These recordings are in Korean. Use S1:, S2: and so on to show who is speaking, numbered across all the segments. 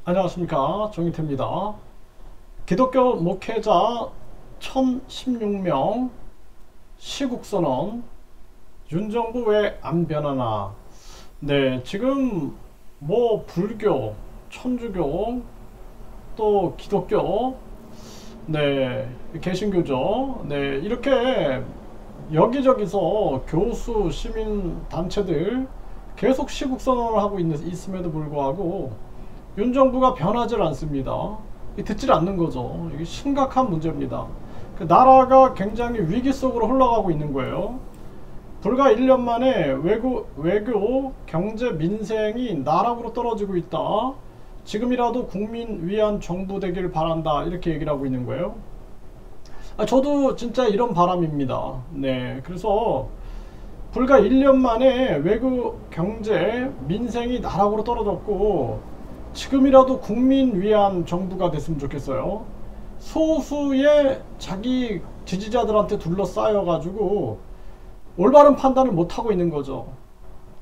S1: 안녕하십니까, 정희태입니다. 기독교 목회자 1016명 시국선언, 윤정부 왜 안 변하나. 네, 지금 뭐 불교, 천주교, 또 기독교, 네, 개신교죠. 네, 이렇게 여기저기서 교수, 시민 단체들 계속 시국선언을 하고 있음에도 불구하고 윤정부가 변하질 않습니다. 듣질 않는 거죠. 이게 심각한 문제입니다. 나라가 굉장히 위기 속으로 흘러가고 있는 거예요. 불과 1년 만에 외교, 경제, 민생이 나락으로 떨어지고 있다. 지금이라도 국민 위한 정부 되길 바란다. 이렇게 얘기를 하고 있는 거예요. 저도 진짜 이런 바람입니다. 네, 그래서 불과 1년 만에 외교, 경제, 민생이 나락으로 떨어졌고 지금이라도 국민 위한 정부가 됐으면 좋겠어요. 소수의 자기 지지자들한테 둘러싸여 가지고 올바른 판단을 못하고 있는 거죠.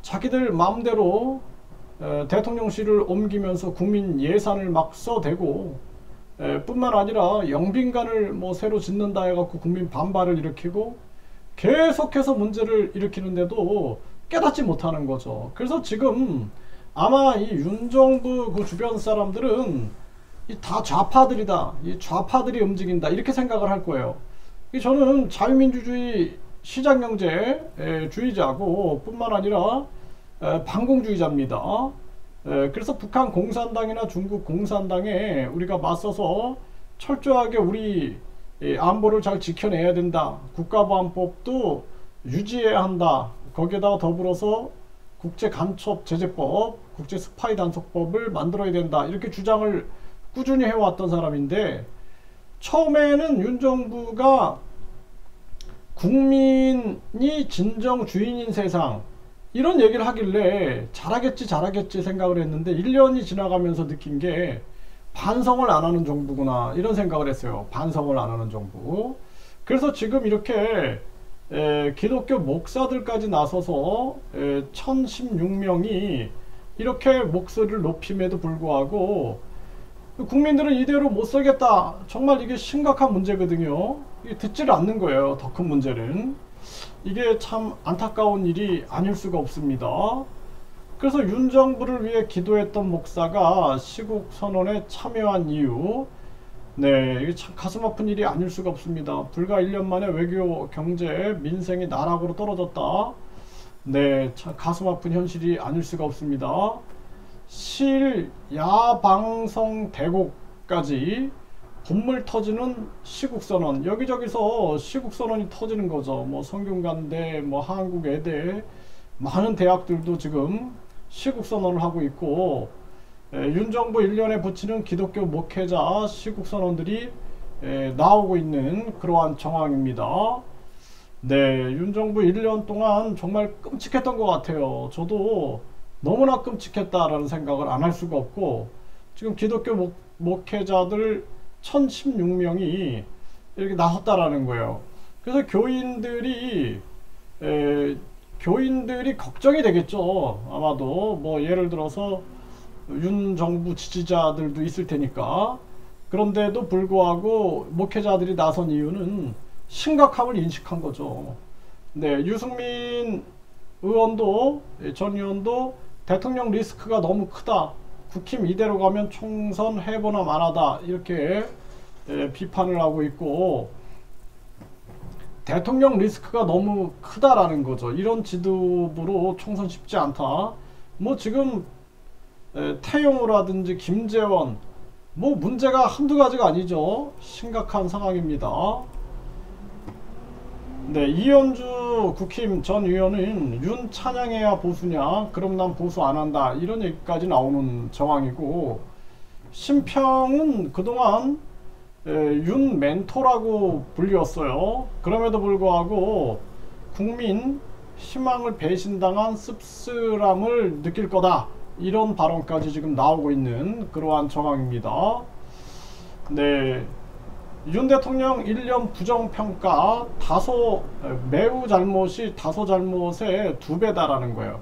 S1: 자기들 마음대로 대통령실을 옮기면서 국민 예산을 막 써대고 뿐만 아니라 영빈관을 뭐 새로 짓는다 해갖고 국민 반발을 일으키고 계속해서 문제를 일으키는데도 깨닫지 못하는 거죠. 그래서 지금 아마 이 윤정부 그 주변 사람들은 다 좌파들이다, 이 좌파들이 움직인다, 이렇게 생각을 할 거예요. 저는 자유민주주의 시장경제 주의자고 뿐만 아니라 반공주의자입니다. 그래서 북한 공산당이나 중국 공산당에 우리가 맞서서 철저하게 우리 안보를 잘 지켜내야 된다. 국가보안법도 유지해야 한다. 거기에다가 더불어서 국제간첩제재법, 국제스파이단속법을 만들어야 된다. 이렇게 주장을 꾸준히 해왔던 사람인데, 처음에는 윤정부가 국민이 진정 주인인 세상, 이런 얘기를 하길래 잘하겠지 생각을 했는데 1년이 지나가면서 느낀 게 반성을 안 하는 정부구나, 이런 생각을 했어요. 반성을 안 하는 정부. 그래서 지금 이렇게 기독교 목사들까지 나서서 1016명이 이렇게 목소리를 높임에도 불구하고 국민들은 이대로 못 살겠다, 정말 이게 심각한 문제거든요. 이게 듣지를 않는 거예요. 더 큰 문제는 이게 참 안타까운 일이 아닐 수가 없습니다. 그래서 윤정부를 위해 기도했던 목사가 시국 선언에 참여한 이유, 네, 이게 참 가슴 아픈 일이 아닐 수가 없습니다. 불과 1년 만에 외교, 경제, 민생이 나락으로 떨어졌다. 네, 참 가슴 아픈 현실이 아닐 수가 없습니다. 야방성 대곡까지 본물 터지는 시국선언, 여기저기서 시국선언이 터지는 거죠. 뭐 성균관대, 뭐 한국외대, 많은 대학들도 지금 시국선언을 하고 있고, 윤정부 1년에 붙이는 기독교 목회자 시국선언들이 나오고 있는 그러한 정황입니다. 네, 윤정부 1년 동안 정말 끔찍했던 것 같아요. 저도 너무나 끔찍했다라는 생각을 안 할 수가 없고, 지금 기독교 목회자들 1016명이 이렇게 나섰다라는 거예요. 그래서 교인들이 걱정이 되겠죠. 아마도 뭐 예를 들어서 윤 정부 지지자들도 있을 테니까. 그런데도 불구하고 목회자들이 나선 이유는 심각함을 인식한 거죠. 네, 유승민 의원도, 전 의원도 대통령 리스크가 너무 크다, 국힘 이대로 가면 총선 해보나 마나다, 이렇게 비판을 하고 있고, 대통령 리스크가 너무 크다라는 거죠. 이런 지도부로 총선 쉽지 않다. 뭐 지금 태용호라든지 김재원, 뭐 문제가 한두 가지가 아니죠. 심각한 상황입니다. 네, 이현주 국힘 전 의원은 윤 찬양해야 보수냐, 그럼 난 보수 안 한다, 이런 얘기까지 나오는 정황이고, 심평은 그동안 윤 멘토라고 불렸어요. 그럼에도 불구하고 국민 희망을 배신당한 씁쓸함을 느낄 거다, 이런 발언까지 지금 나오고 있는 그러한 정황입니다. 네, 윤 대통령 1년 부정평가 매우 잘못이 다소 잘못의 2배다라는 거예요.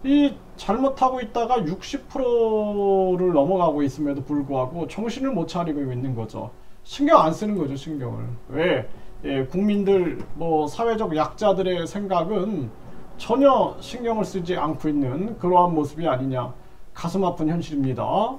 S1: 이 잘못하고 있다가 60%를 넘어가고 있음에도 불구하고 정신을 못 차리고 있는 거죠. 신경 안 쓰는 거죠, 신경을. 왜? 예, 국민들, 뭐, 사회적 약자들의 생각은 전혀 신경을 쓰지 않고 있는 그러한 모습이 아니냐. 가슴 아픈 현실입니다.